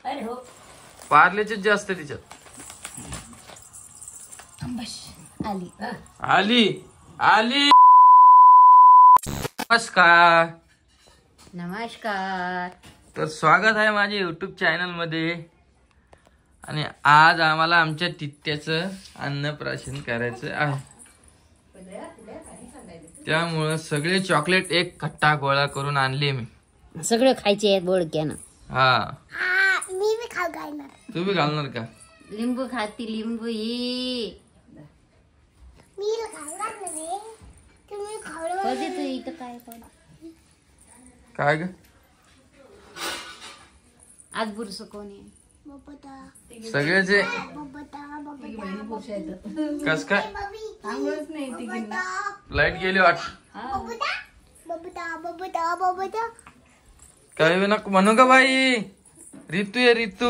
पार्लेचीच जास्त तिच्यात. आली आली आली. नमस्कार. नमस्कार. तर स्वागत आहे माझ्या युट्यूब चॅनल मध्ये. आणि आज आम्हाला आमच्या टिट्ट्याचं अन्नप्राशन करायचं आहे. त्यामुळं सगळे चॉकलेट एक खट्टा गोळा करून आणले मी. सगळं खायचे आहेत बोडक्यानं. हा मी बी खाऊ घालणार. तू बी घालणार का? लिंबू खाती लिंबू ये. मी खाणार नाही. तुम्ही खाऊ कधी तू इथं काय काय ग? आज बुरस कोण आहे? बबता सगळ्याचे बबता कस काय बबता लाईट गेली वाट. बबता बबता बबता काही नको म्हणू का बाई. ऋतू आहे ऋतू.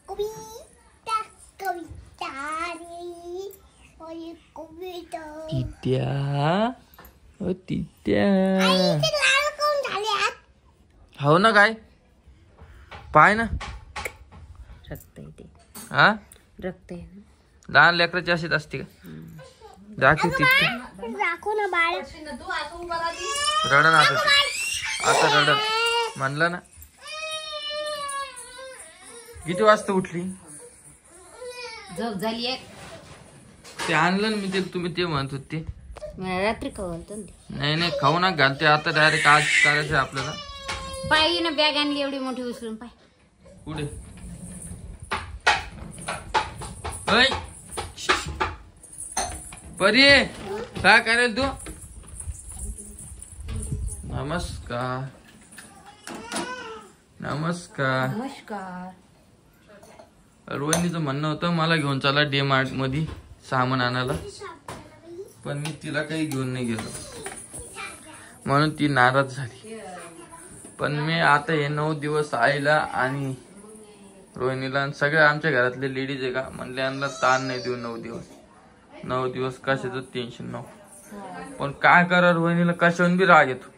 कविता कविता रे ओय कविता. तित्या ओ तित्या. ते लाल कोण झाले आज? हो ना काय पाय ना. रक्त येते. हा रक्त आहे. लहान लेकराची अशीच असते का? दाखव तित्या. राखो ना बाळ. रडन आता रडन म्हणलं ना. किती वाजता उठली? झोप झाली एक. ते आणलं ना मी. ते तुम्ही ते म्हणत होते. रात्री कळतो. नाही नाही खाऊ ना घालते आता. डायरेक्ट आज करायचं आपल्याला. पाय ना बॅग आणली एवढी मोठी उचलून पाय. कुठे? ओय परी काय करेल तू? नमस्कार नमस्कार. नमस्कार. रोहिणीचं म्हणणं होतं मला घेऊन चला डी मार्ट मध्ये सामान आणायला. पण मी तिला काही घेऊन नाही गेलो म्हणून ती नाराज झाली. पण मी आता हे 9 दिवस आईला आणि रोहिणीला सगळ्या आमच्या घरातले लेडीज आहे का म्हणले यांना ताण नाही देऊ. 9 दिवस कशाचं टेन्शन नको. पण काय करा रोहिणीला कशाहून बी राग येतो.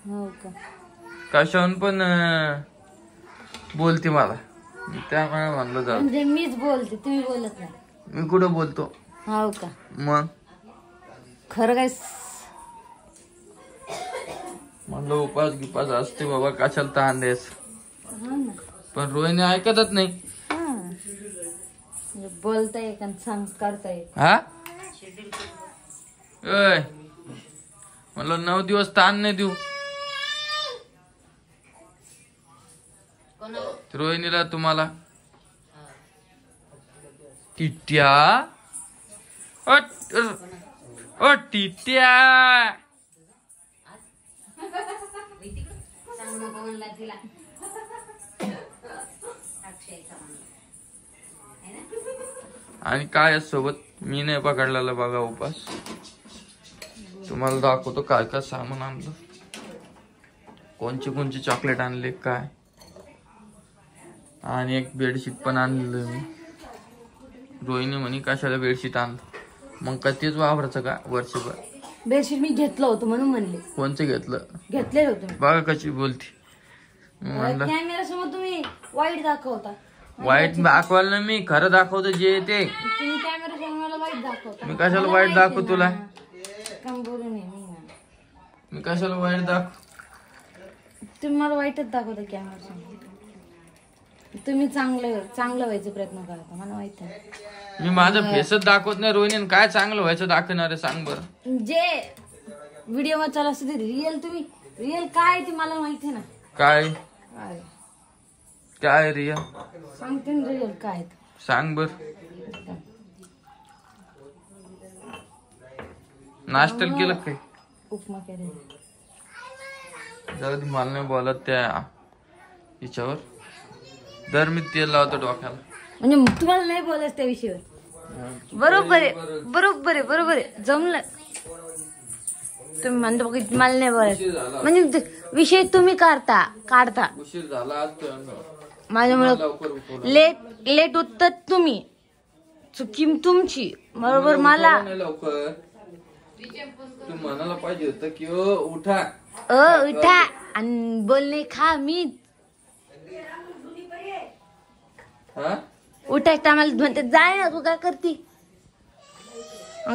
हो का? कशाहून पण बोलते मला. त्यामुळे म्हणलं जाऊ. म्हणजे मीच बोलते तुम्ही बोलत नाही. मी कुठं बोलतो? हो का? मग खरं काय? म्हणलं उपास गिपास असते बाबा कशाला ताण द्यायचं. हो ना. पण रोहिणी ऐकतच नाही. बोलता येत आणि सांग करता येत. हा ओय म्हणलं 9 दिवस ताण नाही देऊ. रोहिणीला तुम्हाला टिट्या. ओ टिट्या. आणि काय सोबत मी नाही पकडलेला बघा उपास. तुम्हाला दाखवतो काय काय सामान आणलं. कोणचे चॉकलेट आणले काय. आणि एक बेडशीट पण आणलं मी. रोहिणी म्हणे कशाला बेडशीट आणलं. मग का तेच वापरायचं का वर्षभर? बेडशीट मी घेतलं होतं म्हणून म्हणले. कोणचं घेतलं? घेतलेलं होतं. बघा कशी बोलती. म्हणलं कॅमेरा समोर तुम्ही वाईट दाखवता. वाईट दाखवायला ना मी खरं दाखवतो जे ते. तुम्ही कॅमेरा समोर मला वाईट दाखवता. मी कशाला वाईट दाखवू तुला? काम बोलू नये मी कशाला वाईट दाखव? तुम्ही मला वाईटच दाखवता कॅमेरा समोर. तुम्ही चांगलं व्हायचा प्रयत्न करता मला माहित आहे. मी माझं फेसच दाखवत नाही रोहिणी. काय चांगलं व्हायचं दाखवणार आहे सांग बरं. जे व्हिडिओ मध्ये चालू असते रिअल तुम्ही रिअल काय ते मला माहिती आहे ना. काय काय रिया सांगते ना रिअल काय सांग बर. नाश्ता केलं काय? उपमा केला. जाऊ दे मला नाही बोलत त्या हिच्यावर. दर मी तेल लावतो डोक्याला. म्हणजे तुम्हाला नाही बोलायचं त्या विषयावर. बरोबर आहे बरोबर आहे बरोबर आहे जमलं. तुम्ही म्हणता बघ मला नाही बोलायचं म्हणजे विषय तुम्ही काढता. उशीर झाला माझ्यामुळे लेट उत्तर तुम्ही चुकी तुमची बरोबर. मला लवकर तू म्हणायला पाहिजे होतं की उठा उठा आणि बोलणे खा मी हा उठायच्या टायमाला म्हणते जाय ना तू काय करती.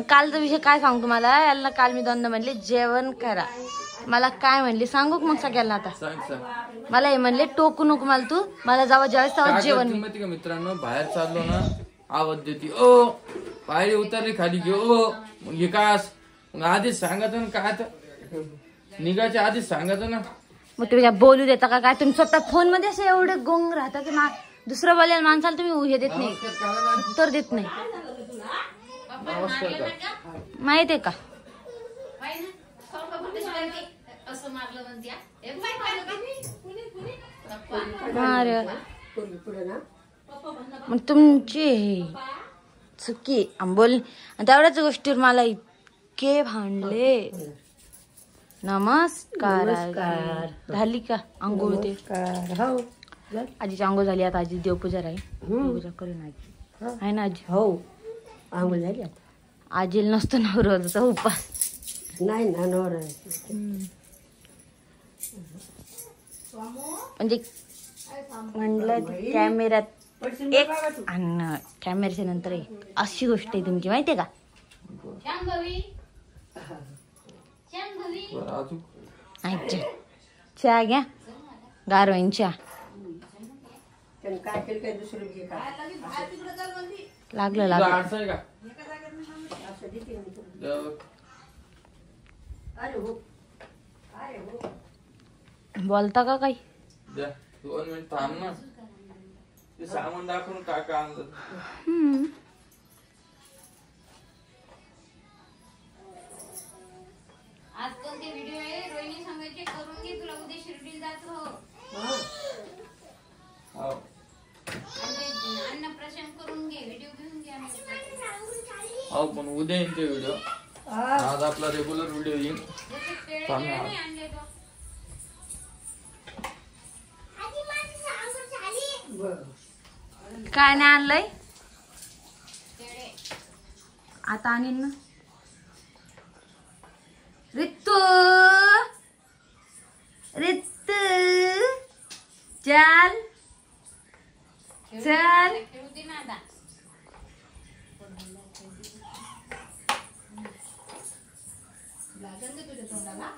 कालचा विषय काय सांगू तुम्हाला. याला काल मी दोनदा म्हणले जेवण करा. मला काय म्हणले सांगू मग सगळ्यांना आता. सांग सांग. मला हे म्हणले टोकू नको मला तू. मला जावं ज्यावेळेस तेव्हा जेवण मी. माहिती का मित्रांनो, बाहेर चाललो ना आवाज देते ओ पायरी उतरली खाली घे ओ मग हे काय मग आधीच सांगायचं ना काय तर निघायच्या आधीच सांगायचं ना. मग तुम्ही काय बोलू देता का काय. तुम्ही स्वतः फोन मध्ये असे एवढे गोंग राहता की दुसरं बोलायला माणसाला तुम्ही हे देत नाही, उत्तर देत नाही. माहितीये का. अरे मग तुमची हे चुकी बोल. तेवढ्याच गोष्टीवर मला इतके भांडले. नमस्कार. झाली का आंघोळ ते. आजीची आंघोळ झाली. आता आजी देवपूजा राहील. पूजा करून आजी आहे ना आजी. हो आंघोळ झाली. आजीला नसतो ना रोजचा उपास. नाही ना नवर म्हणजे म्हणलं कॅमेऱ्यात एक आणि कॅमेऱ्याच्या नंतर एक अशी गोष्ट आहे तुमची माहितीये का. चहा घ्या गारवाईन चहा. काय केलं काय दुसरं लागलं अरे हो बोलता का काही. 2 मिनिट थांब ना. ते सामान दाखवून काका आणलं. आज कोणते व्हिडिओ आहे रोहिणी सांगायचे करून घे. तुला उद्या शिर्डीला जायचं हो. अन्न प्रशांत करून घे. व्हिडिओ घेऊन घे. हो पण उद्या येईन ते व्हिडिओ. आज आपला रेग्युलर व्हिडिओ येईल. काय नाही आणलंय आता आणीन ना. रितू रितू चल चल.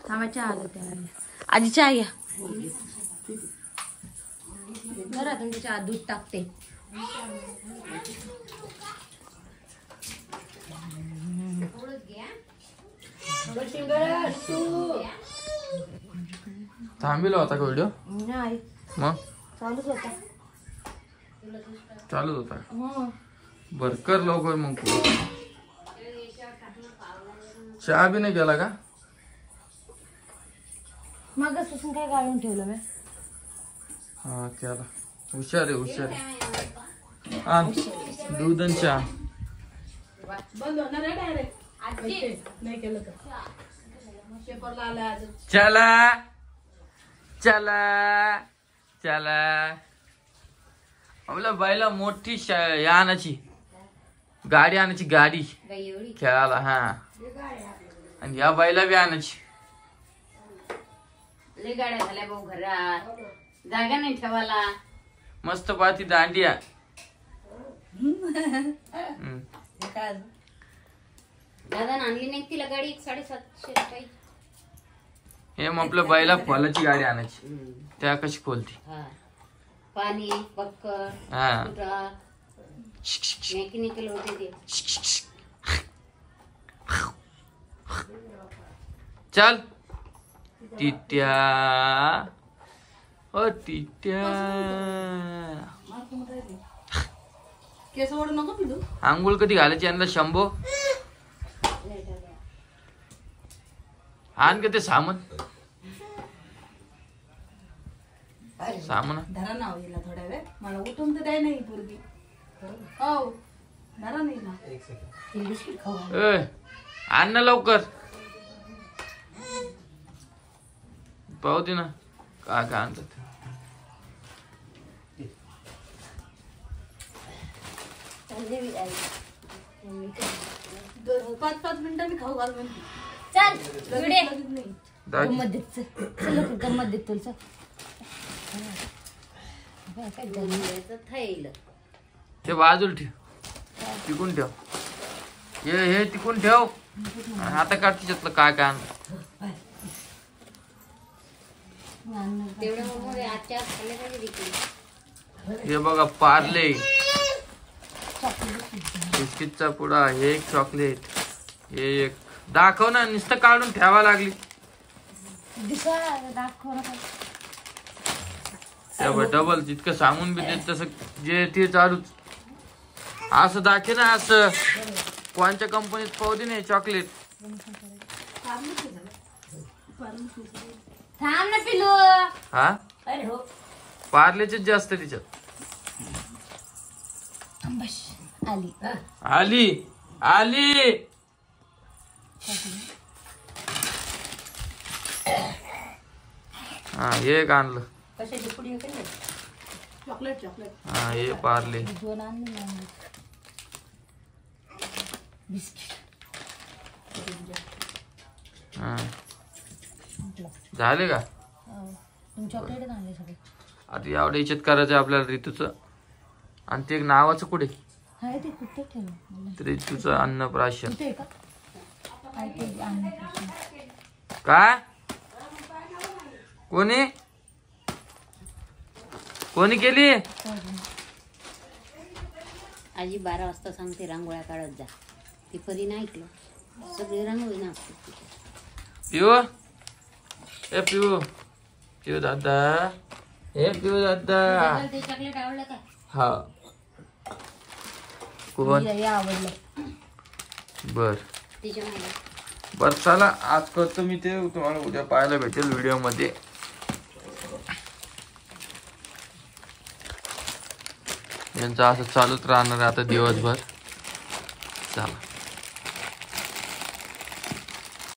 थांबा चहा आलं. आधी चहा घ्या. बरं तुमच्या चहा दूध टाकते. थांबेल होता का व्हिडिओ. नाही मग चालूच होता. चालूच होता. बर कर लवकर मग. चहा बी नाही केला का. मग काय काढून ठेवलं मी. हा केला. हुशार आहे हुशार आहे. आण दूध आणि चहा. बंद होणार आहे डायरेक्ट. नाही केलं चला चला चला. आपल्या बाईला मोठी आणायची गाडी आणायची. गाडी खेळायला. हा आणि या बाईला बी आणायची. लय गाड्या झाल्या भाऊ घरात. जागा नाही ठेवायला. मस्त पाती दांडिया. दादा आणली नाही तिला गाडी 750 रुपये. हे मग आपल्या बाईला फॉलाची गाडी आणायची. त्या कशी खोलती. पाणी बक्कर हा मेकॅनिकल होते ते. चल तित्या ओ तित्या. केस ओढू नको पिलू. आंघोळ कधी घालायची यंदा शंभो. आण का ते सामान. सामान धरा नाव येईल थोड्या वेळ. मला उठून तर द्याय नाही पूर्वी. हो धरा नाही ना. बिस्किट खाऊ. आण ना लवकर. पाहू दे ना काय आणतात. 5-5 मिनिटांनी खाऊ घाल म्हणते. चल गंमत देत. चल गंमत देत. तुला थैल ते बाजूला ठेव, तिकून ठेव. हे तिकून ठेव. आता काढ तिच्यातलं काय काय आणलं. हे बघा पार्ले बिस्किटचा पुडा, हे एक चॉकलेट, हे एक. दाखव ना, नुसतं काढून ठेवा लागली. डबल जितकं सांगून बी देत तसं जे ते चालूच. असं दाखे ना, असं कोणच्या कंपनीत पाहू दे नाही चॉकलेट. थांब ना पिलू. हा अरे हो पार्लेचेच जास्त तिच्यात. आली आली आली. हा हे एक आणलं. कशाची पुडी आहे? Chocolate chocolate. हा हे पार्ले. दोन आणली बिस्किट. हा झाले का? तुम्ही चॉकलेट आणले सगळे. आता एवढ्या याच्यात करायचं आपल्याला ऋतूचं. आणि ते नावाचं कुठे? हाय ते कुठे ठेवलं? ऋतूचं अन्नप्राशन. कुठे का? हाय ते आणलं. काय कोणी कोणी केली? आजी 12 वाजता सांगते रांगोळ्या काढत जा. ती परी नाही ऐकलं, सगळी रांगोळी नाचते. पिऊ ए पिऊ, पिऊ दादा, हे पिऊ दादा. ते चॉकलेट आवडलं का? हा कोण? आवडलं. बर तिच्या मागे बर चला आज करतो मी ते. तुम्हाला उद्या पाहायला भेटेल व्हिडिओ मध्ये. यांचं असं चालूच राहणार आहे आता दिवसभर. चला.